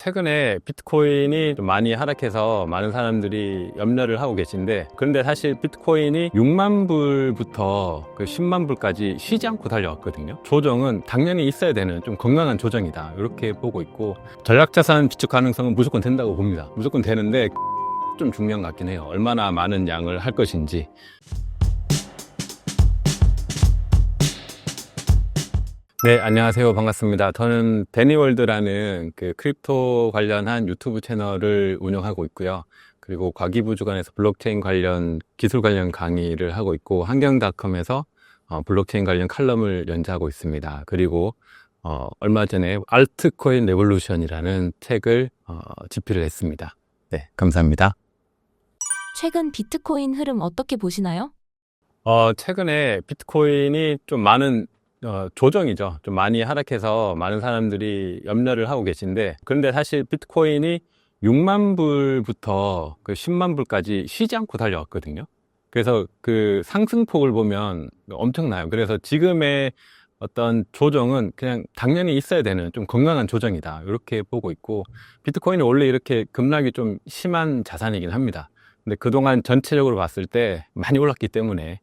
최근에 비트코인이 좀 많이 하락해서 많은 사람들이 염려를 하고 계신데, 그런데 사실 비트코인이 6만 불부터 그 10만 불까지 쉬지 않고 달려왔거든요. 조정은 당연히 있어야 되는 좀 건강한 조정이다, 이렇게 보고 있고, 전략자산 비축 가능성은 무조건 된다고 봅니다. 무조건 되는데 좀 중요한 것 같긴 해요. 얼마나 많은 양을 할 것인지. 네, 안녕하세요. 반갑습니다. 저는 데니월드라는 그 크립토 관련한 유튜브 채널을 운영하고 있고요. 그리고 과기부주간에서 블록체인 관련 기술 관련 강의를 하고 있고, 환경닷컴에서 블록체인 관련 칼럼을 연재하고 있습니다. 그리고 얼마 전에 알트코인 레볼루션이라는 책을 집필을 했습니다. 네, 감사합니다. 최근 비트코인 흐름 어떻게 보시나요? 최근에 비트코인이 좀 많은 조정이죠. 좀 많이 하락해서 많은 사람들이 염려를 하고 계신데, 그런데 사실 비트코인이 6만 불부터 그 10만 불까지 쉬지 않고 달려왔거든요. 그래서 그 상승폭을 보면 엄청나요. 그래서 지금의 어떤 조정은 그냥 당연히 있어야 되는 좀 건강한 조정이다, 이렇게 보고 있고, 비트코인이 원래 이렇게 급락이 좀 심한 자산이긴 합니다. 근데 그동안 전체적으로 봤을 때 많이 올랐기 때문에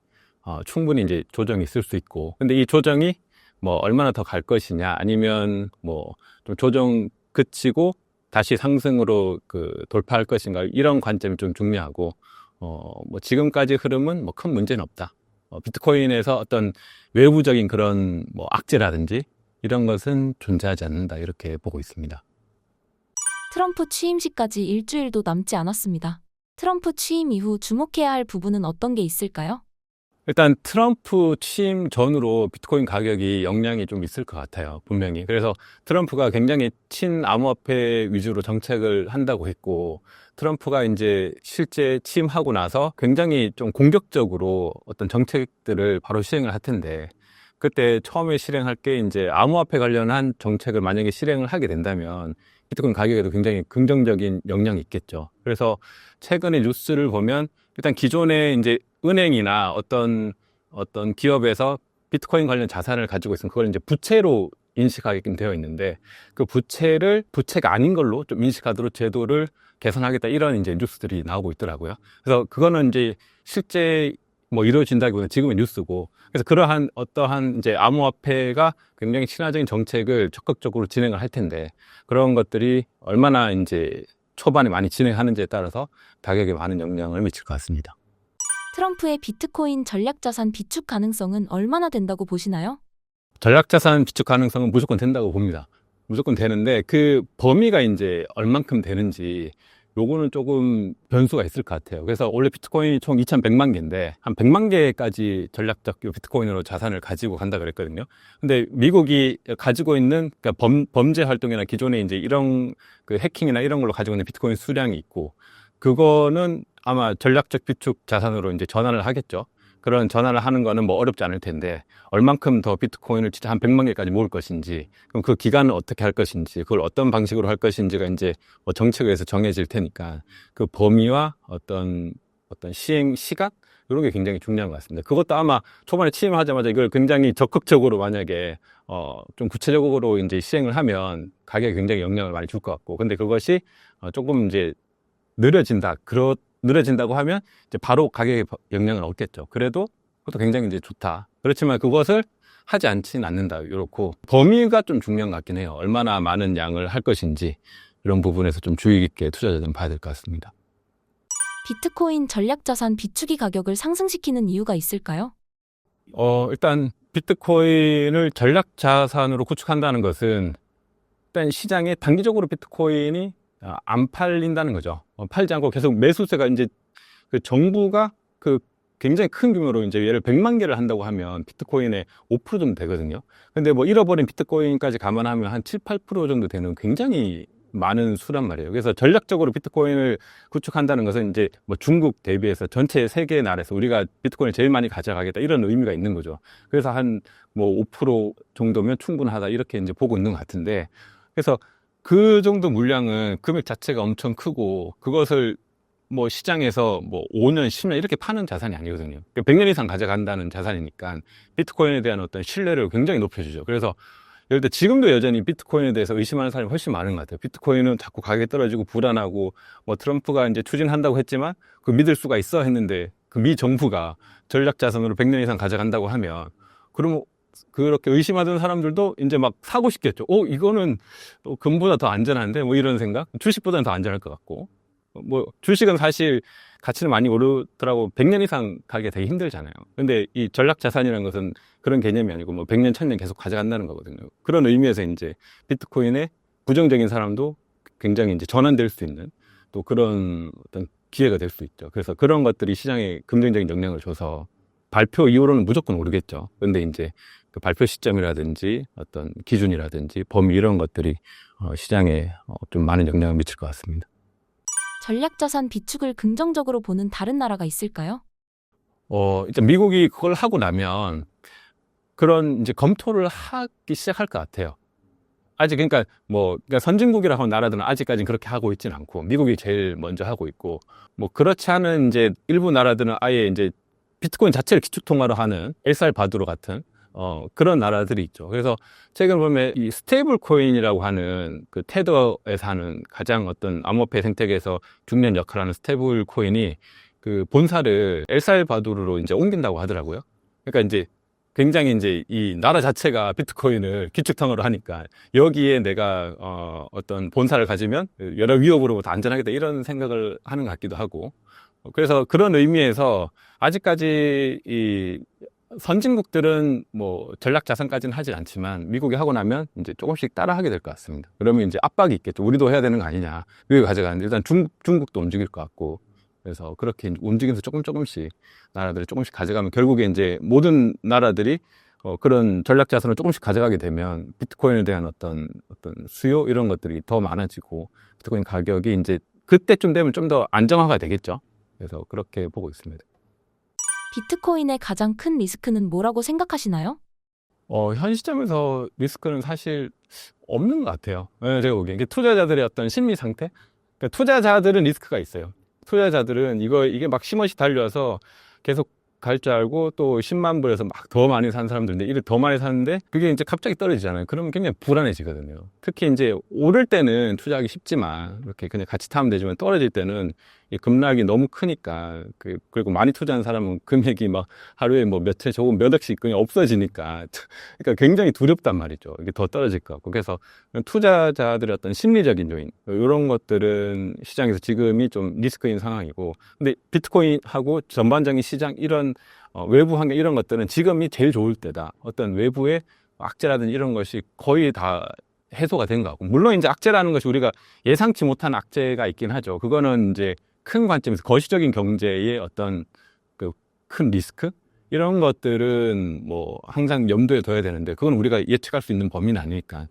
충분히 이제 조정이 있을 수 있고, 근데 이 조정이 뭐 얼마나 더 갈 것이냐, 아니면 뭐 좀 조정 그치고 다시 상승으로 그 돌파할 것인가, 이런 관점이 좀 중요하고, 뭐 지금까지 흐름은 뭐 큰 문제는 없다. 비트코인에서 어떤 외부적인 그런 뭐 악재라든지 이런 것은 존재하지 않는다, 이렇게 보고 있습니다. 트럼프 취임식까지 일주일도 남지 않았습니다. 트럼프 취임 이후 주목해야 할 부분은 어떤 게 있을까요? 일단 트럼프 취임 전으로 비트코인 가격이 영향이 좀 있을 것 같아요, 분명히. 그래서 트럼프가 굉장히 친암호화폐 위주로 정책을 한다고 했고, 트럼프가 이제 실제 취임하고 나서 굉장히 좀 공격적으로 어떤 정책들을 바로 시행을 할 텐데, 그때 처음에 실행할 게 이제 암호화폐 관련한 정책을 만약에 실행을 하게 된다면 비트코인 가격에도 굉장히 긍정적인 영향이 있겠죠. 그래서 최근에 뉴스를 보면 일단 기존에 이제 은행이나 어떤 기업에서 비트코인 관련 자산을 가지고 있으면 그걸 이제 부채로 인식하게끔 되어 있는데, 그 부채를 부채가 아닌 걸로 좀 인식하도록 제도를 개선하겠다, 이런 이제 뉴스들이 나오고 있더라고요. 그래서 그거는 이제 실제 뭐 이루어진다기보다는 지금의 뉴스고, 그래서 그러한 어떠한 이제 암호화폐가 굉장히 친화적인 정책을 적극적으로 진행을 할 텐데, 그런 것들이 얼마나 이제 초반에 많이 진행하는지에 따라서 가격에 많은 영향을 미칠 것 같습니다. 트럼프의 비트코인 전략자산 비축 가능성은 얼마나 된다고 보시나요? 전략자산 비축 가능성은 무조건 된다고 봅니다. 무조건 되는데 그 범위가 이제 얼만큼 되는지, 요거는 조금 변수가 있을 것 같아요. 그래서 원래 비트코인이 총 2,100만 개인데 한 100만 개까지 전략적 비트코인으로 자산을 가지고 간다 그랬거든요. 근데 미국이 가지고 있는, 그러니까 범죄 활동이나 기존에 이제 이런 그 해킹이나 이런 걸로 가지고 있는 비트코인 수량이 있고, 그거는 아마 전략적 비축 자산으로 이제 전환을 하겠죠. 그런 전환을 하는 거는 뭐 어렵지 않을 텐데, 얼만큼 더 비트코인을 진짜 한 100만 개까지 모을 것인지, 그럼 그 기간을 어떻게 할 것인지, 그걸 어떤 방식으로 할 것인지가 이제 뭐 정책에서 정해질 테니까, 그 범위와 어떤 시행 시각, 이런 게 굉장히 중요한 것 같습니다. 그것도 아마 초반에 취임하자마자 이걸 굉장히 적극적으로 만약에 좀 구체적으로 이제 시행을 하면 가격에 굉장히 영향을 많이 줄 것 같고, 근데 그것이 조금 이제 늘어진다고 하면 이제 바로 가격에 영향을 얻겠죠. 그래도 그것도 굉장히 이제 좋다. 그렇지만 그것을 하지 않지는 않는다, 이렇고 범위가 좀 중요한 것 같긴 해요. 얼마나 많은 양을 할 것인지, 이런 부분에서 좀 주의 깊게 투자자들은 봐야 될 것 같습니다. 비트코인 전략자산 비축이 가격을 상승시키는 이유가 있을까요? 일단 비트코인을 전략 자산으로 구축한다는 것은 일단 시장에 단기적으로 비트코인이 안 팔린다는 거죠. 팔지 않고 계속 매수세가 이제 그 정부가 그 굉장히 큰 규모로 이제 예를 100만 개를 한다고 하면 비트코인의 5% 정도 되거든요. 근데 뭐 잃어버린 비트코인까지 감안하면 한 7, 8% 정도 되는 굉장히 많은 수란 말이에요. 그래서 전략적으로 비트코인을 구축한다는 것은 이제 뭐 중국 대비해서 전체 세계 나라에서 우리가 비트코인을 제일 많이 가져가겠다, 이런 의미가 있는 거죠. 그래서 한 뭐 5% 정도면 충분하다, 이렇게 이제 보고 있는 것 같은데, 그래서 그 정도 물량은 금액 자체가 엄청 크고, 그것을 뭐 시장에서 뭐 5년, 10년 이렇게 파는 자산이 아니거든요. 100년 이상 가져간다는 자산이니까 비트코인에 대한 어떤 신뢰를 굉장히 높여주죠. 그래서 예를 들어 지금도 여전히 비트코인에 대해서 의심하는 사람이 훨씬 많은 것 같아요. 비트코인은 자꾸 가격이 떨어지고 불안하고 뭐 트럼프가 이제 추진한다고 했지만 그 믿을 수가 있어 했는데 그 미 정부가 전략 자산으로 100년 이상 가져간다고 하면 그러면 그렇게 의심하던 사람들도 이제 막 사고 싶겠죠. 이거는 금보다 더 안전한데 뭐 이런 생각? 주식보다는 더 안전할 것 같고. 뭐 주식은 사실 가치는 많이 오르더라고 100년 이상 가기가 되게 힘들잖아요. 근데 이 전략 자산이라는 것은 그런 개념이 아니고 뭐 100년, 1000년 계속 가져간다는 거거든요. 그런 의미에서 이제 비트코인에 부정적인 사람도 굉장히 이제 전환될 수 있는 또 그런 어떤 기회가 될 수 있죠. 그래서 그런 것들이 시장에 긍정적인 영향을 줘서 발표 이후로는 무조건 오르겠죠. 근데 이제 그 발표 시점이라든지 어떤 기준이라든지 범위 이런 것들이 시장에 좀 많은 영향을 미칠 것 같습니다. 전략자산 비축을 긍정적으로 보는 다른 나라가 있을까요? 일단 미국이 그걸 하고 나면 그런 이제 검토를 하기 시작할 것 같아요. 아직 그러니까 선진국이라고 하는 나라들은 아직까지는 그렇게 하고 있지는 않고 미국이 제일 먼저 하고 있고 뭐 그렇지 않은 이제 일부 나라들은 아예 이제 비트코인 자체를 기축통화로 하는 엘살바도르 같은 그런 나라들이 있죠. 그래서 최근 보면 이 스테이블 코인이라고 하는 그 테더에서 하는 가장 어떤 암호화폐 생태계에서 중요한 역할을 하는 스테이블 코인이 그 본사를 엘살바도르로 이제 옮긴다고 하더라고요. 그러니까 이제 굉장히 이제 이 나라 자체가 비트코인을 기축통화로 하니까 여기에 내가 어떤 본사를 가지면 여러 위협으로부터 안전하겠다 이런 생각을 하는 것 같기도 하고 그래서 그런 의미에서 아직까지 이 선진국들은 뭐 전략 자산까지는 하지 않지만 미국이 하고 나면 이제 조금씩 따라 하게 될 것 같습니다. 그러면 이제 압박이 있겠죠. 우리도 해야 되는 거 아니냐. 미국이 가져가는데 일단 중국도 움직일 것 같고 그래서 그렇게 움직이면서 조금씩 나라들이 조금씩 가져가면 결국에 이제 모든 나라들이 그런 전략 자산을 조금씩 가져가게 되면 비트코인에 대한 어떤 수요 이런 것들이 더 많아지고 비트코인 가격이 이제 그때쯤 되면 좀 더 안정화가 되겠죠. 그래서 그렇게 보고 있습니다. 비트코인의 가장 큰 리스크는 뭐라고 생각하시나요? 현 시점에서 리스크는 사실 없는 것 같아요. 제가 보기엔. 이게 투자자들의 어떤 심리 상태? 그러니까 투자자들은 리스크가 있어요. 투자자들은 이게 막 쉼없이 달려서 계속 갈 줄 알고 또 10만 불에서 막 더 많이 산 사람들인데 이를 더 많이 사는데 그게 이제 갑자기 떨어지잖아요. 그러면 굉장히 불안해지거든요. 특히 이제 오를 때는 투자하기 쉽지만 이렇게 그냥 같이 타면 되지만 떨어질 때는 이 급락이 너무 크니까 그리고 많이 투자한 사람은 금액이 막 하루에 뭐 몇천 조금 몇 억씩 그냥 없어지니까 그러니까 굉장히 두렵단 말이죠. 이게 더 떨어질 것 같고 그래서 투자자들의 어떤 심리적인 요인 이런 것들은 시장에서 지금이 좀 리스크인 상황이고 근데 비트코인하고 전반적인 시장 이런 외부 환경 이런 것들은 지금이 제일 좋을 때다. 어떤 외부의 악재라든지 이런 것이 거의 다 해소가 된 것 같고 물론 이제 악재라는 것이 우리가 예상치 못한 악재가 있긴 하죠. 그거는 이제 큰 관점에서 거시적인 경제의 어떤 그 큰 리스크 이런 것들은 뭐 항상 염두에 둬야 되는데 그건 우리가 예측할 수 있는 범위는 아니니까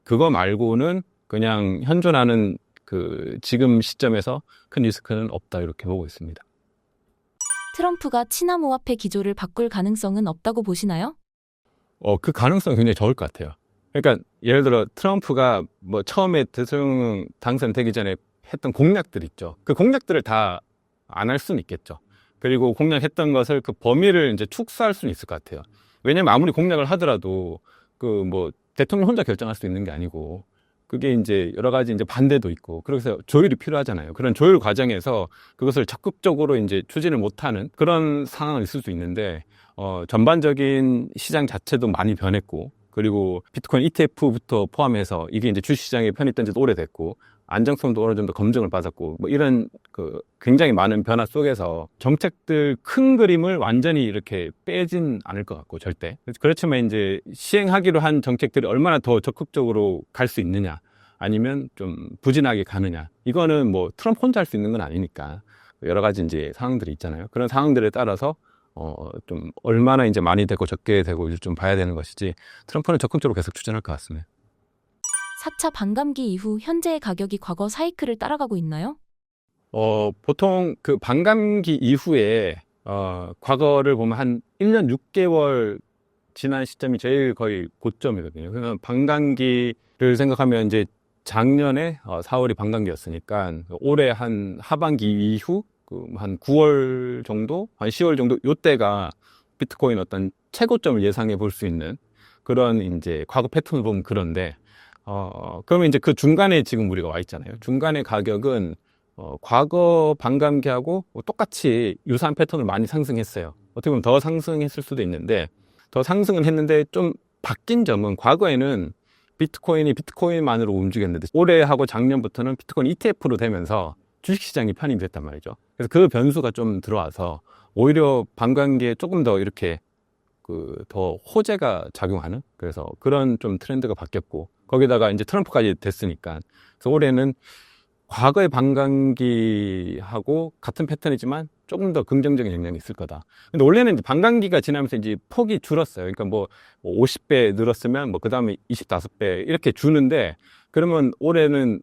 그거 말고는 그냥 현존하는 그 지금 시점에서 큰 리스크는 없다 이렇게 보고 있습니다. 트럼프가 친암호화폐 기조를 바꿀 가능성은 없다고 보시나요? 그 가능성이 굉장히 적을 것 같아요. 그러니까 예를 들어 트럼프가 뭐 처음에 대통령 당선되기 전에 했던 공약들 있죠. 그 공약들을 다 안 할 수는 있겠죠. 그리고 공약했던 것을 그 범위를 이제 축소할 수는 있을 것 같아요. 왜냐면 아무리 공약을 하더라도 그 뭐 대통령 혼자 결정할 수 있는 게 아니고 그게 이제 여러 가지 이제 반대도 있고 그래서 조율이 필요하잖아요. 그런 조율 과정에서 그것을 적극적으로 이제 추진을 못하는 그런 상황이 있을 수 있는데 전반적인 시장 자체도 많이 변했고 그리고 비트코인 ETF부터 포함해서 이게 이제 주식시장에 편입된 지도 오래됐고 안정성도 어느 정도 검증을 받았고 뭐 이런 그 굉장히 많은 변화 속에서 정책들 큰 그림을 완전히 이렇게 빼진 않을 것 같고 절대. 그렇지만 이제 시행하기로 한 정책들이 얼마나 더 적극적으로 갈 수 있느냐 아니면 좀 부진하게 가느냐 이거는 뭐 트럼프 혼자 할 수 있는 건 아니니까 여러 가지 이제 상황들이 있잖아요. 그런 상황들에 따라서 좀 얼마나 이제 많이 되고 적게 되고 좀 봐야 되는 것이지 트럼프는 적극적으로 계속 추진할 것 같습니다. 4차 반감기 이후 현재의 가격이 과거 사이클을 따라가고 있나요? 보통 그 반감기 이후에 과거를 보면 한 1년 6개월 지난 시점이 제일 거의 고점이거든요. 그래서 반감기를 생각하면 이제 작년에 4월이 반감기였으니까 올해 한 하반기 이후 한 9월 정도, 한 10월 정도 요때가 비트코인 어떤 최고점을 예상해 볼 수 있는 그런 이제 과거 패턴을 보면 그런데, 그러면 이제 그 중간에 지금 우리가 와 있잖아요. 중간의 가격은, 과거 반감기하고 똑같이 유사한 패턴을 많이 상승했어요. 어떻게 보면 더 상승했을 수도 있는데, 더 상승은 했는데 좀 바뀐 점은 과거에는 비트코인이 비트코인만으로 움직였는데 올해하고 작년부터는 비트코인 ETF로 되면서 주식시장이 편입이 됐단 말이죠. 그래서 그 변수가 좀 들어와서 오히려 반감기에 조금 더 이렇게 더 호재가 작용하는 그래서 그런 좀 트렌드가 바뀌었고 거기다가 이제 트럼프까지 됐으니까 그래서 올해는 과거의 반감기하고 같은 패턴이지만 조금 더 긍정적인 영향이 있을 거다. 근데 원래는 이제 반감기가 지나면서 이제 폭이 줄었어요. 그러니까 뭐 50배 늘었으면 뭐 그 다음에 25배 이렇게 주는데 그러면 올해는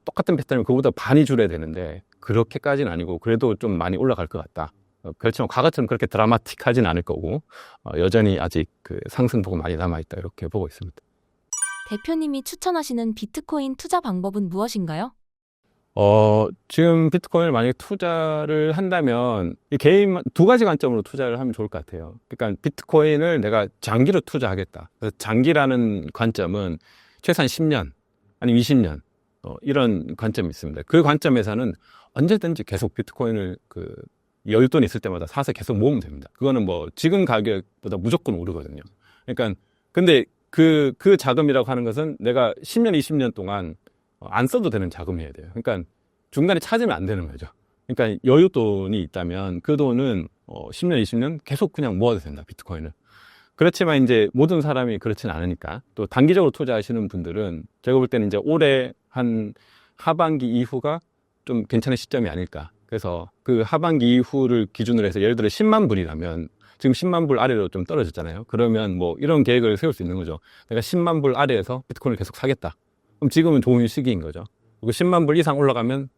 똑같은 패턴이면 그보다 반이 줄어야 되는데 그렇게까지는 아니고 그래도 좀 많이 올라갈 것 같다. 그렇지만 과거처럼 그렇게 드라마틱하진 않을 거고 여전히 아직 그 상승폭은 많이 남아있다 이렇게 보고 있습니다. 대표님이 추천하시는 비트코인 투자 방법은 무엇인가요? 지금 비트코인을 만약에 투자를 한다면 이 개인 두 가지 관점으로 투자를 하면 좋을 것 같아요. 그러니까 비트코인을 내가 장기로 투자하겠다. 그래서 장기라는 관점은 최소한 10년 아니면 20년 이런 관점이 있습니다. 그 관점에서는 언제든지 계속 비트코인을 여윳돈 있을 때마다 사서 계속 모으면 됩니다. 그거는 뭐 지금 가격보다 무조건 오르거든요. 그러니까 근데 그 자금이라고 하는 것은 내가 10년, 20년 동안 안 써도 되는 자금이어야 돼요. 그러니까 중간에 찾으면 안 되는 거죠. 그러니까 여윳돈이 있다면 그 돈은 10년, 20년 계속 그냥 모아도 된다, 비트코인을. 그렇지만 이제 모든 사람이 그렇진 않으니까 또 단기적으로 투자하시는 분들은 제가 볼 때는 이제 올해 한 하반기 이후가 좀 괜찮은 시점이 아닐까. 그래서 그 하반기 이후를 기준으로 해서 예를 들어 10만 불이라면 지금 10만 불 아래로 좀 떨어졌잖아요. 그러면 뭐 이런 계획을 세울 수 있는 거죠. 내가 10만 불 아래에서 비트코인을 계속 사겠다. 그럼 지금은 좋은 시기인 거죠. 그리고 10만 불 이상 올라가면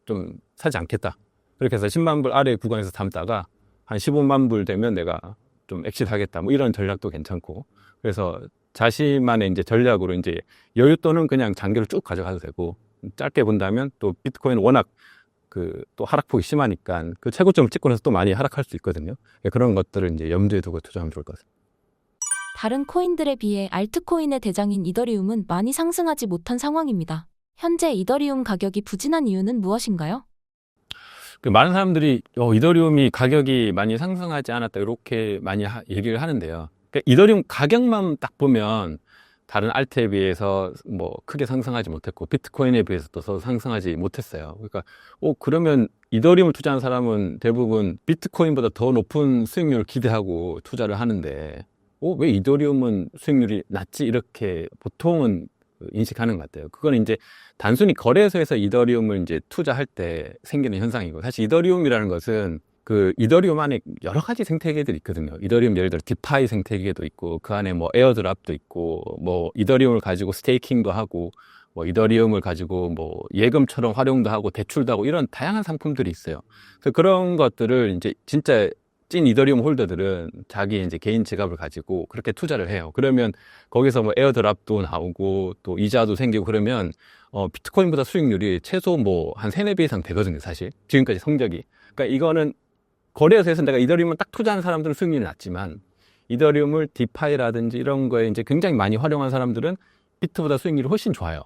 좀 사지 않겠다. 그렇게 해서 10만 불 아래 구간에서 담다가 한 15만 불 되면 내가 좀 엑시트하겠다. 뭐 이런 전략도 괜찮고. 그래서 자신만의 이제 전략으로 이제 여윳돈은 그냥 장기로 쭉 가져가도 되고 짧게 본다면 또 비트코인은 워낙 또 하락폭이 심하니까 그 최고점을 찍고 나서 또 많이 하락할 수 있거든요. 그런 것들을 이제 염두에 두고 투자하면 좋을 것 같습니다. 다른 코인들에 비해 알트코인의 대장인 이더리움은 많이 상승하지 못한 상황입니다. 현재 이더리움 가격이 부진한 이유는 무엇인가요? 많은 사람들이 이더리움이 가격이 많이 상승하지 않았다 이렇게 많이 얘기를 하는데요. 그러니까 이더리움 가격만 딱 보면 다른 알트에 비해서 뭐 크게 상승하지 못했고 비트코인에 비해서 또 상승하지 못했어요. 그러니까 그러면 이더리움을 투자하는 사람은 대부분 비트코인보다 더 높은 수익률을 기대하고 투자를 하는데 왜 이더리움은 수익률이 낮지? 이렇게 보통은 인식하는 것 같아요. 그건 이제 단순히 거래소에서 이더리움을 이제 투자할 때 생기는 현상이고 사실 이더리움이라는 것은 그 이더리움 안에 여러 가지 생태계들이 있거든요. 이더리움 예를 들어 디파이 생태계도 있고 그 안에 뭐 에어드랍도 있고 뭐 이더리움을 가지고 스테이킹도 하고 뭐 이더리움을 가지고 뭐 예금처럼 활용도 하고 대출도 하고 이런 다양한 상품들이 있어요. 그래서 그런 것들을 이제 진짜 찐 이더리움 홀더들은 자기 이제 개인 지갑을 가지고 그렇게 투자를 해요. 그러면 거기서 뭐 에어드랍도 나오고 또 이자도 생기고 그러면 비트코인보다 수익률이 최소 뭐 한 3, 4배 이상 되거든요, 사실. 지금까지 성적이. 그러니까 이거는 거래소에서 내가 이더리움을 딱 투자하는 사람들은 수익률이 낮지만 이더리움을 디파이라든지 이런 거에 이제 굉장히 많이 활용한 사람들은 비트보다 수익률이 훨씬 좋아요.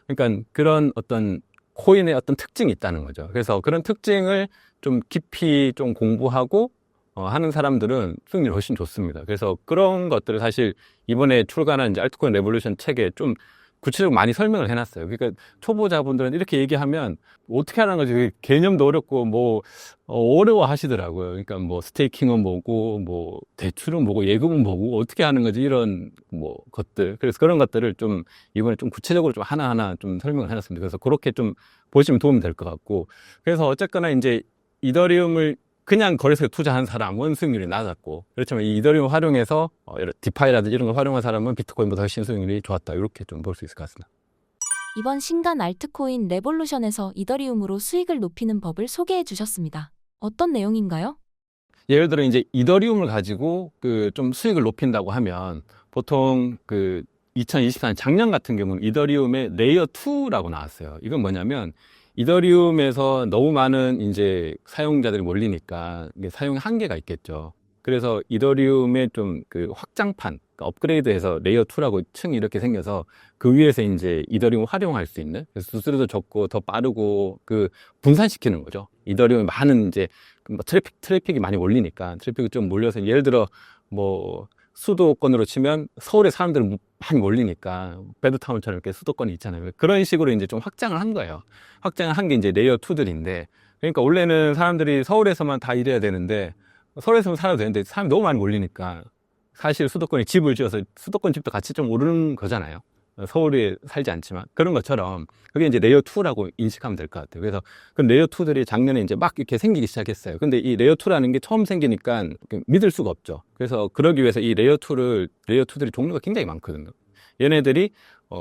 그러니까 그런 어떤 코인의 어떤 특징이 있다는 거죠. 그래서 그런 특징을 좀 깊이 좀 공부하고 하는 사람들은 수익률이 훨씬 좋습니다. 그래서 그런 것들을 사실 이번에 출간한 이제 알트코인 레볼루션 책에 좀 구체적으로 많이 설명을 해놨어요. 그러니까 초보자분들은 이렇게 얘기하면 어떻게 하는 거지? 개념도 어렵고 뭐 어려워 하시더라고요. 그러니까 뭐 스테이킹은 뭐고 뭐 대출은 뭐고 예금은 뭐고 어떻게 하는 거지? 이런 뭐 것들. 그래서 그런 것들을 좀 이번에 좀 구체적으로 좀 하나하나 좀 설명을 해놨습니다. 그래서 그렇게 좀 보시면 도움이 될 것 같고. 그래서 어쨌거나 이제 이더리움을 그냥 거래소에 투자한 사람은 수익률이 낮았고 그렇지만 이 이더리움 활용해서 디파이라든지 이런 걸 활용한 사람은 비트코인보다 훨씬 수익률이 좋았다 이렇게 좀 볼 수 있을 것 같습니다. 이번 신간 알트코인 레볼루션에서 이더리움으로 수익을 높이는 법을 소개해 주셨습니다. 어떤 내용인가요? 예를 들어 이제 이더리움을 가지고 좀 수익을 높인다고 하면 보통 2024년 작년 같은 경우는 이더리움의 레이어 2라고 나왔어요. 이건 뭐냐면 이더리움에서 너무 많은 이제 사용자들이 몰리니까 이게 사용 한계가 있겠죠. 그래서 이더리움의 좀 확장판, 업그레이드해서 레이어 2라고 층이 이렇게 생겨서 그 위에서 이제 이더리움을 활용할 수 있는, 그래서 수수료도 적고 더 빠르고 그 분산시키는 거죠. 이더리움이 많은 이제 뭐 트래픽이 많이 몰리니까, 트래픽이 좀 몰려서 예를 들어 뭐 수도권으로 치면 서울에 사람들은 많이 몰리니까 배드타운처럼 이렇게 수도권이 있잖아요. 그런 식으로 이제 좀 확장을 한 거예요. 확장을 한 게 이제 레이어 2들인데, 그러니까 원래는 사람들이 서울에서만 다 일해야 되는데, 서울에서만 살아도 되는데 사람이 너무 많이 몰리니까 사실 수도권에 집을 지어서 수도권 집도 같이 좀 오르는 거잖아요. 서울에 살지 않지만. 그런 것처럼 그게 이제 레이어 2라고 인식하면 될 것 같아요. 그래서 그 레이어 2들이 작년에 이제 막 이렇게 생기기 시작했어요. 근데 이 레이어 2라는 게 처음 생기니까 믿을 수가 없죠. 그래서 그러기 위해서 이 레이어 2들이 종류가 굉장히 많거든요. 얘네들이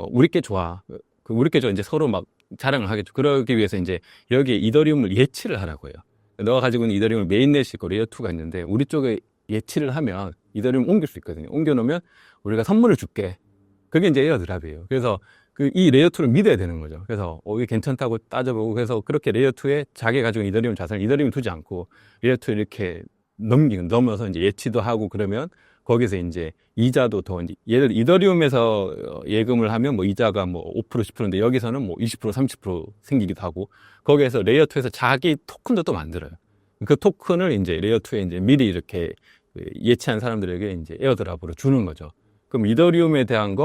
우리 게 좋아. 우리 게 좋아. 이제 서로 막 자랑을 하겠죠. 그러기 위해서 이제 여기에 이더리움을 예치를 하라고 해요. 너가 가지고 있는 이더리움을 메인넷이 있고 레이어 2가 있는데, 우리 쪽에 예치를 하면 이더리움 옮길 수 있거든요. 옮겨 놓으면 우리가 선물을 줄게. 그게 이제 에어드랍이에요. 그래서 이 레이어 2를 믿어야 되는 거죠. 그래서 이게 괜찮다고 따져보고, 그래서 그렇게 레이어 2에 자기가 가지고 있는 이더리움 자산을 이더리움 두지 않고 레이어 2에 이렇게 넘어서 이제 예치도 하고, 그러면 거기서 이제 이자도 더, 이제 예를 들어 이더리움에서 예금을 하면 뭐 이자가 뭐 5%, 10%인데 여기서는 뭐 20%, 30% 생기기도 하고, 거기에서 레이어 2에서 자기 토큰도 또 만들어요. 그 토큰을 이제 레이어 2에 이제 미리 이렇게 예치한 사람들에게 이제 에어드랍으로 주는 거죠. 그럼 이더리움에 대한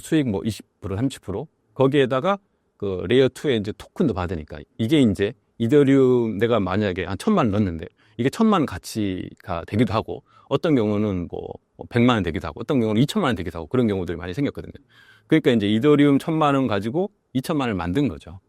수익 뭐 20%, 30%, 거기에다가 그 레이어 2에 이제 토큰도 받으니까, 이게 이제 이더리움 내가 만약에 한 1,000만 원 넣었는데 이게 1,000만 원 가치가 되기도 하고, 어떤 경우는 뭐 100만 원 되기도 하고, 어떤 경우는 2,000만 원 되기도 하고, 그런 경우들이 많이 생겼거든요. 그러니까 이제 이더리움 1,000만 원 가지고 2,000만 원을 만든 거죠.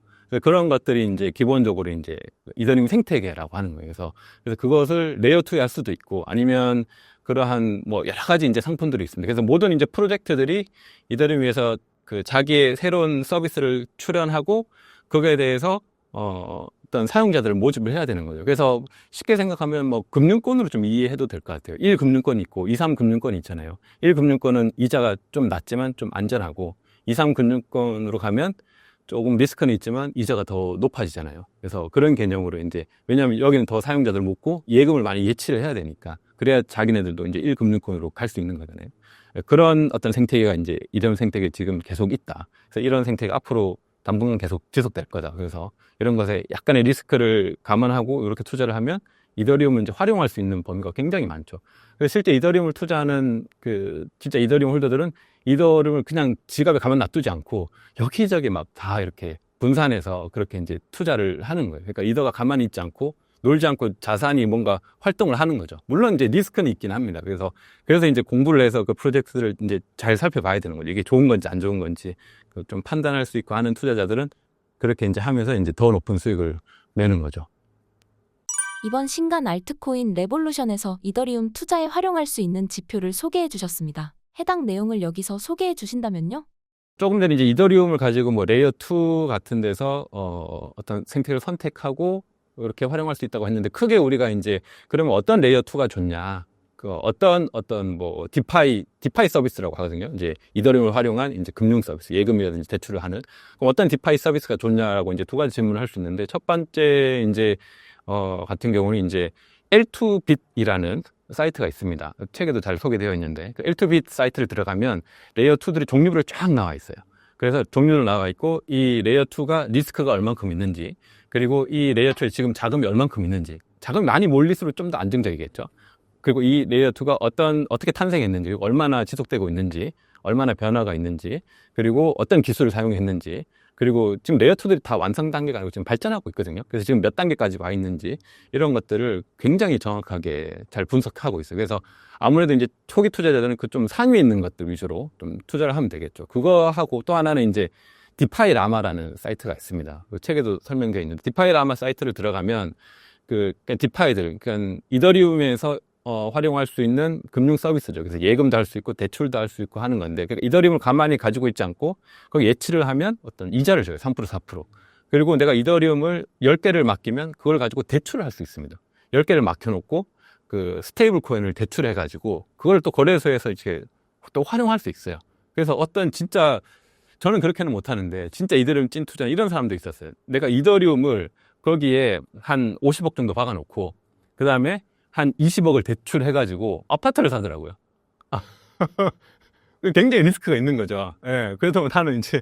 그런 것들이 이제 기본적으로 이제 이더리움 생태계라고 하는 거예요. 그래서 그것을 레이어 2에 할 수도 있고, 아니면 그러한 뭐 여러 가지 이제 상품들이 있습니다. 그래서 모든 이제 프로젝트들이 이더리움 위해서 그 자기의 새로운 서비스를 출연하고, 거기에 대해서 어떤 사용자들을 모집을 해야 되는 거죠. 그래서 쉽게 생각하면 뭐 금융권으로 좀 이해해도 될 것 같아요. 1금융권이 있고 2, 3금융권이 있잖아요. 1금융권은 이자가 좀 낮지만 좀 안전하고, 2, 3금융권으로 가면 조금 리스크는 있지만 이자가 더 높아지잖아요. 그래서 그런 개념으로 이제, 왜냐하면 여기는 더 사용자들 묻고 예금을 많이 예치를 해야 되니까, 그래야 자기네들도 이제 1금융권으로 갈 수 있는 거잖아요. 그런 어떤 생태계가 이제 이런 생태계 지금 계속 있다. 그래서 이런 생태계가 앞으로 당분간 계속 지속될 거다. 그래서 이런 것에 약간의 리스크를 감안하고 이렇게 투자를 하면 이더리움을 이제 활용할 수 있는 범위가 굉장히 많죠. 그래서 실제 이더리움을 투자하는 진짜 이더리움 홀더들은 이더리움을 그냥 지갑에 가만 놔두지 않고 여기저기 막 다 이렇게 분산해서 그렇게 이제 투자를 하는 거예요. 그러니까 이더가 가만히 있지 않고, 놀지 않고 자산이 뭔가 활동을 하는 거죠. 물론 이제 리스크는 있긴 합니다. 그래서 이제 공부를 해서 그 프로젝트를 이제 잘 살펴봐야 되는 거죠. 이게 좋은 건지 안 좋은 건지 좀 판단할 수 있고 하는 투자자들은 그렇게 이제 하면서 이제 더 높은 수익을 내는 거죠. 이번 신간 알트코인 레볼루션에서 이더리움 투자에 활용할 수 있는 지표를 소개해 주셨습니다. 해당 내용을 여기서 소개해 주신다면요? 조금 전에 이제 이더리움을 가지고 뭐 레이어 2 같은 데서 어떤 생태계를 선택하고 이렇게 활용할 수 있다고 했는데, 크게 우리가 이제 그러면 어떤 레이어 2가 좋냐, 어떤 뭐 디파이 서비스라고 하거든요. 이제 이더리움을 활용한 이제 금융 서비스, 예금이라든지 대출을 하는, 그럼 어떤 디파이 서비스가 좋냐라고 이제 두 가지 질문을 할 수 있는데, 첫 번째 이제 같은 경우는 이제 L2bit이라는 사이트가 있습니다. 책에도 잘 소개되어 있는데, 그 L2bit 사이트를 들어가면 레이어 2들이 종류별로 쫙 나와 있어요. 그래서 종류로 나와 있고, 이 레이어 2가 리스크가 얼만큼 있는지, 그리고 이 레이어 2에 지금 자금이 얼만큼 있는지, 자금이 많이 몰릴수록 좀 더 안정적이겠죠. 그리고 이 레이어 2가 어떻게 탄생했는지, 얼마나 지속되고 있는지, 얼마나 변화가 있는지, 그리고 어떤 기술을 사용했는지, 그리고 지금 레이어 2들이 다 완성 단계가 아니고 지금 발전하고 있거든요. 그래서 지금 몇 단계까지 와 있는지, 이런 것들을 굉장히 정확하게 잘 분석하고 있어요. 그래서 아무래도 이제 초기 투자자들은 그 좀 상위에 있는 것들 위주로 좀 투자를 하면 되겠죠. 그거 하고, 또 하나는 이제 디파이 라마라는 사이트가 있습니다. 그 책에도 설명되어 있는데, 디파이 라마 사이트를 들어가면 디파이들, 그러니까 이더리움에서 활용할 수 있는 금융 서비스죠. 그래서 예금도 할 수 있고 대출도 할 수 있고 하는 건데, 그러니까 이더리움을 가만히 가지고 있지 않고 거기 예치를 하면 어떤 이자를 줘요. 3%, 4%. 그리고 내가 이더리움을 10개를 맡기면 그걸 가지고 대출을 할 수 있습니다. 10개를 맡겨놓고 그 스테이블 코인을 대출해가지고 그걸 또 거래소에서 이렇게 또 활용할 수 있어요. 그래서 어떤 진짜, 저는 그렇게는 못하는데 진짜 이더리움 찐 투자 이런 사람도 있었어요. 내가 이더리움을 거기에 한 50억 정도 박아놓고 그 다음에 한 20억을 대출해가지고 아파트를 사더라고요. 굉장히 리스크가 있는 거죠. 예, 그래도 나는 이제,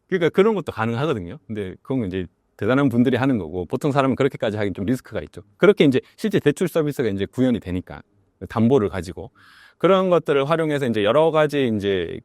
그러니까 그런 것도 가능하거든요. 근데 그건 이제 대단한 분들이 하는 거고, 보통 사람은 그렇게까지 하긴 좀 리스크가 있죠. 그렇게 이제 실제 대출 서비스가 이제 구현이 되니까, 담보를 가지고. 그런 것들을 활용해서 이제 여러 가지 이제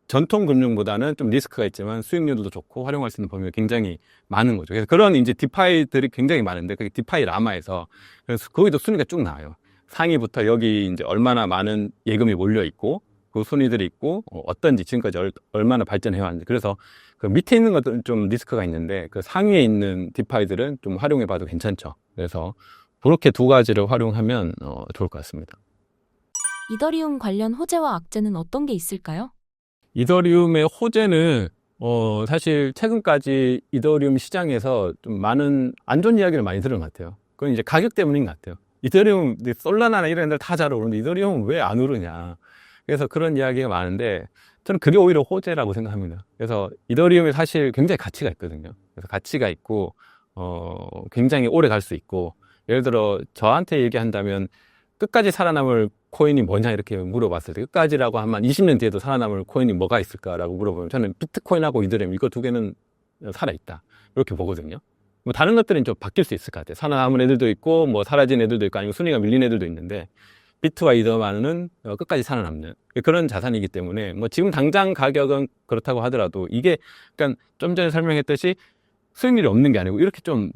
전통 금융보다는 좀 리스크가 있지만 수익률도 좋고 활용할 수 있는 범위가 굉장히 많은 거죠. 그래서 그런 이제 디파이들이 굉장히 많은데, 그게 디파이 라마에서, 그래서 거기도 순위가 쭉 나와요. 상위부터 여기 이제 얼마나 많은 예금이 몰려 있고, 그 순위들이 있고, 어떤지 지금까지 얼마나 발전해 왔는지. 그래서 그 밑에 있는 것들은 좀 리스크가 있는데, 그 상위에 있는 디파이들은 좀 활용해 봐도 괜찮죠. 그래서 그렇게 두 가지를 활용하면 좋을 것 같습니다. 이더리움 관련 호재와 악재는 어떤 게 있을까요? 이더리움의 호재는 사실 최근까지 이더리움 시장에서 좀 많은 안 좋은 이야기를 많이 들은 것 같아요. 그건 이제 가격 때문인 것 같아요. 이더리움, 솔라나나 이런 애들 다 잘 오르는데 이더리움은 왜 안 오르냐. 그래서 그런 이야기가 많은데 저는 그게 오히려 호재라고 생각합니다. 그래서 이더리움이 사실 굉장히 가치가 있거든요. 그래서 가치가 있고 굉장히 오래 갈 수 있고, 예를 들어 저한테 얘기한다면 끝까지 살아남을 코인이 뭐냐 이렇게 물어봤을 때, 끝까지라고 하면 20년 뒤에도 살아남을 코인이 뭐가 있을까라고 물어보면 저는 비트코인하고 이더리움 이거 두 개는 살아있다 이렇게 보거든요. 뭐 다른 것들은 좀 바뀔 수 있을 것 같아요. 살아남은 애들도 있고 뭐 사라진 애들도 있고 아니면 순위가 밀린 애들도 있는데, 비트와 이더만은 끝까지 살아남는 그런 자산이기 때문에 뭐 지금 당장 가격은 그렇다고 하더라도 이게, 그러니까 좀 전에 설명했듯이 수익률이 없는 게 아니고 이렇게 좀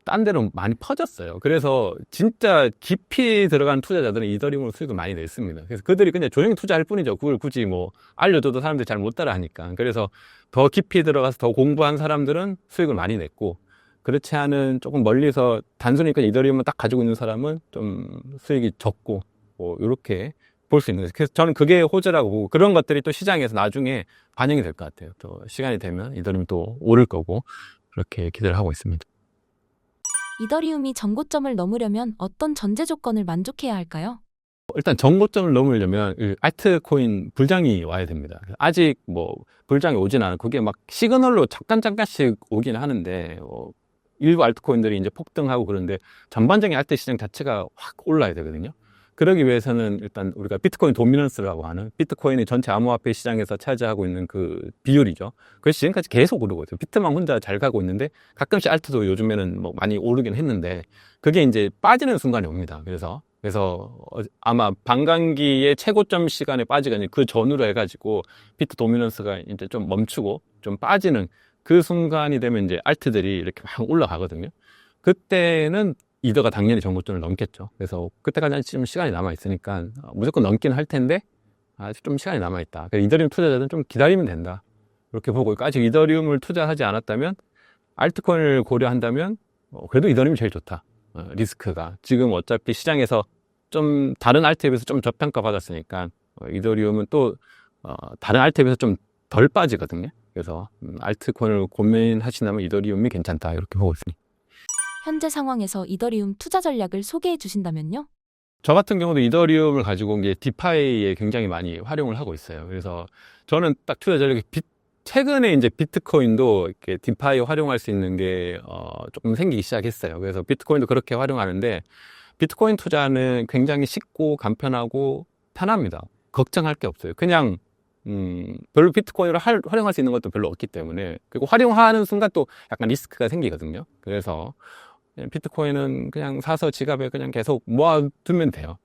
딴 데로 많이 퍼졌어요. 그래서 진짜 깊이 들어간 투자자들은 이더리움으로 수익을 많이 냈습니다. 그래서 그들이 그냥 조용히 투자할 뿐이죠. 그걸 굳이 뭐 알려줘도 사람들이 잘 못 따라 하니까. 그래서 더 깊이 들어가서 더 공부한 사람들은 수익을 많이 냈고, 그렇지 않은 조금 멀리서 단순히 그냥 이더리움만 딱 가지고 있는 사람은 좀 수익이 적고, 뭐 이렇게 볼 수 있는 거죠. 그래서 저는 그게 호재라고 보고, 그런 것들이 또 시장에서 나중에 반영이 될 것 같아요. 또 시간이 되면 이더리움 또 오를 거고, 그렇게 기대를 하고 있습니다. 이더리움이 전고점을 넘으려면 어떤 전제 조건을 만족해야 할까요? 일단 전고점을 넘으려면 알트코인 불장이 와야 됩니다. 아직 뭐 불장이 오진 않아요. 그게 막 시그널로 잠깐씩 오긴 하는데, 일부 알트코인들이 이제 폭등하고 그러는데 전반적인 알트 시장 자체가 확 올라야 되거든요. 그러기 위해서는 일단 우리가 비트코인 도미넌스라고 하는, 비트코인이 전체 암호화폐 시장에서 차지하고 있는 그 비율이죠. 그래서 지금까지 계속 오르고 있어요. 비트만 혼자 잘 가고 있는데 가끔씩 알트도 요즘에는 뭐 많이 오르긴 했는데, 그게 이제 빠지는 순간이 옵니다. 그래서 아마 반감기의 최고점 시간에 빠지거나 그 전후로 해가지고 비트 도미넌스가 이제 좀 멈추고 좀 빠지는 그 순간이 되면 이제 알트들이 이렇게 막 올라가거든요. 그때는 이더가 당연히 전고점을 넘겠죠. 그래서 그때까지 좀 시간이 남아있으니까 무조건 넘긴 할 텐데, 아직 좀 시간이 남아있다. 그래서 이더리움 투자자들은 좀 기다리면 된다, 이렇게 보고 있고, 아직 이더리움을 투자하지 않았다면, 알트코인을 고려한다면 그래도 이더리움이 제일 좋다. 리스크가 지금 어차피 시장에서 좀 다른 알트에 비해서 좀 저평가 받았으니까 이더리움은 또 다른 알트에 비해서 좀 덜 빠지거든요. 그래서 알트코인을 고민하신다면 이더리움이 괜찮다, 이렇게 보고 있습니다. 현재 상황에서 이더리움 투자 전략을 소개해 주신다면요? 저 같은 경우도 이더리움을 가지고 이제 디파이에 굉장히 많이 활용을 하고 있어요. 그래서 저는 딱 투자 전략이 최근에 이제 비트코인도 이렇게 디파이 활용할 수 있는 게 조금 생기기 시작했어요. 그래서 비트코인도 그렇게 활용하는데, 비트코인 투자는 굉장히 쉽고 간편하고 편합니다. 걱정할 게 없어요. 그냥 별로 비트코인을 활용할 수 있는 것도 별로 없기 때문에, 그리고 활용하는 순간 또 약간 리스크가 생기거든요. 그래서 비트코인은 그냥 사서 지갑에 그냥 계속 모아두면 돼요.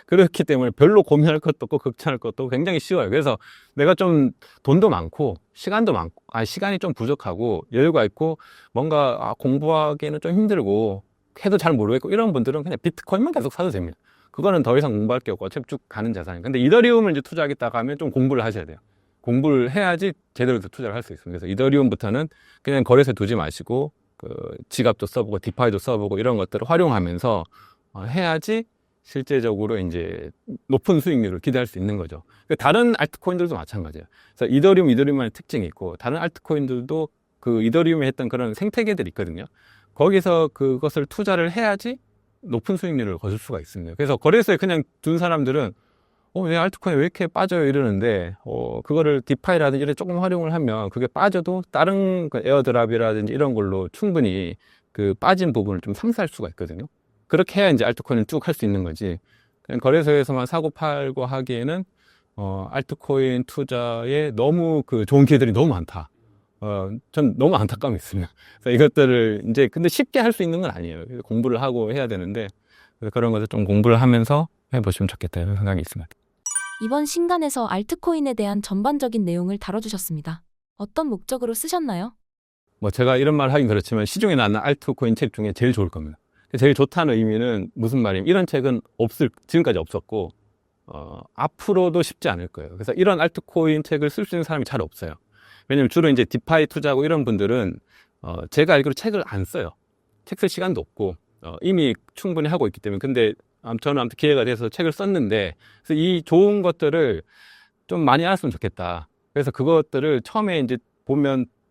그렇기 때문에 별로 고민할 것도 없고 걱정할 것도 없고 굉장히 쉬워요. 그래서 내가 좀 돈도 많고 시간도 많고, 시간이 좀 부족하고 여유가 있고 뭔가 공부하기에는 좀 힘들고 해도 잘 모르겠고 이런 분들은 그냥 비트코인만 계속 사도 됩니다. 그거는 더 이상 공부할 게 없고 어차피 쭉 가는 자산이에요. 근데 이더리움을 이제 투자하겠다고 하면 좀 공부를 하셔야 돼요. 공부를 해야지 제대로 투자를 할 수 있습니다. 그래서 이더리움부터는 그냥 거래소에 두지 마시고 지갑도 써보고 디파이도 써보고 이런 것들을 활용하면서 해야지 실제적으로 이제 높은 수익률을 기대할 수 있는 거죠. 다른 알트코인들도 마찬가지예요. 그래서 이더리움만의 특징이 있고, 다른 알트코인들도 그 이더리움에 했던 그런 생태계들이 있거든요. 거기서 그것을 투자를 해야지 높은 수익률을 거둘 수가 있습니다. 그래서 거래소에 그냥 둔 사람들은 내 알트코인 왜 이렇게 빠져요 이러는데, 그거를 디파이라든지 이렇게 조금 활용을 하면 그게 빠져도 다른 에어드랍이라든지 이런 걸로 충분히 그 빠진 부분을 좀 상쇄할 수가 있거든요. 그렇게 해야 이제 알트코인을 쭉 할 수 있는 거지, 그냥 거래소에서만 사고 팔고 하기에는 알트코인 투자에 너무 그 좋은 기회들이 너무 많다. 전 너무 안타까움이 있습니다. 그래서 이것들을 이제 근데 쉽게 할 수 있는 건 아니에요. 그래서 공부를 하고 해야 되는데 그래서 그런 것을 좀 공부를 하면서 해보시면 좋겠다 이런 생각이 있습니다. 이번 신간에서 알트코인에 대한 전반적인 내용을 다뤄주셨습니다. 어떤 목적으로 쓰셨나요? 뭐 제가 이런 말 하긴 그렇지만 시중에 나는 알트코인 책 중에 제일 좋을 겁니다. 제일 좋다는 의미는 무슨 말이냐면 이런 책은 지금까지 없었고 앞으로도 쉽지 않을 거예요. 그래서 이런 알트코인 책을 쓸 수 있는 사람이 잘 없어요. 왜냐면 주로 이제 디파이 투자하고 이런 분들은 제가 알기로 책을 안 써요. 책 쓸 시간도 없고 이미 충분히 하고 있기 때문에. 근데 저는 아무튼 기회가 돼서 책을 썼는데 그래서 이 좋은 것들을 좀 많이 알았으면 좋겠다. 그래서 그것들을 처음에 이제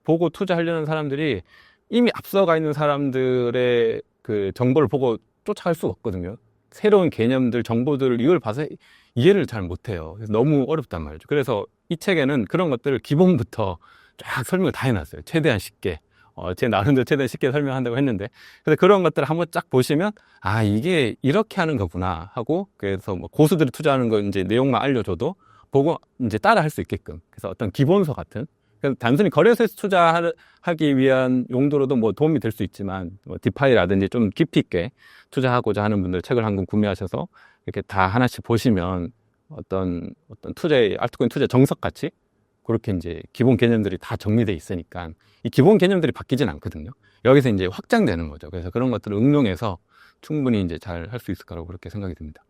보고 투자하려는 사람들이 이미 앞서가 있는 사람들의 그 정보를 보고 쫓아갈 수가 없거든요. 새로운 개념들, 정보들을 이걸 봐서 이해를 잘 못해요. 그래서 너무 어렵단 말이죠. 그래서 이 책에는 그런 것들을 기본부터 쫙 설명을 다 해놨어요. 최대한 쉽게. 제 나름대로 최대한 쉽게 설명한다고 했는데. 그래서 그런 것들을 한번 쫙 보시면, 아, 이게 이렇게 하는 거구나 하고, 그래서 뭐 고수들이 투자하는 거 이제 내용만 알려줘도 보고 이제 따라 할 수 있게끔. 그래서 어떤 기본서 같은. 그래서 단순히 거래소에서 투자하기 위한 용도로도 뭐 도움이 될 수 있지만, 뭐 디파이라든지 좀 깊이 있게 투자하고자 하는 분들 책을 한 권 구매하셔서 이렇게 다 하나씩 보시면 어떤 알트코인 투자 정석 같이 그렇게 이제 기본 개념들이 다 정리돼 있으니까 이 기본 개념들이 바뀌진 않거든요. 여기서 이제 확장되는 거죠. 그래서 그런 것들을 응용해서 충분히 이제 잘 할 수 있을 거라고 그렇게 생각이 듭니다.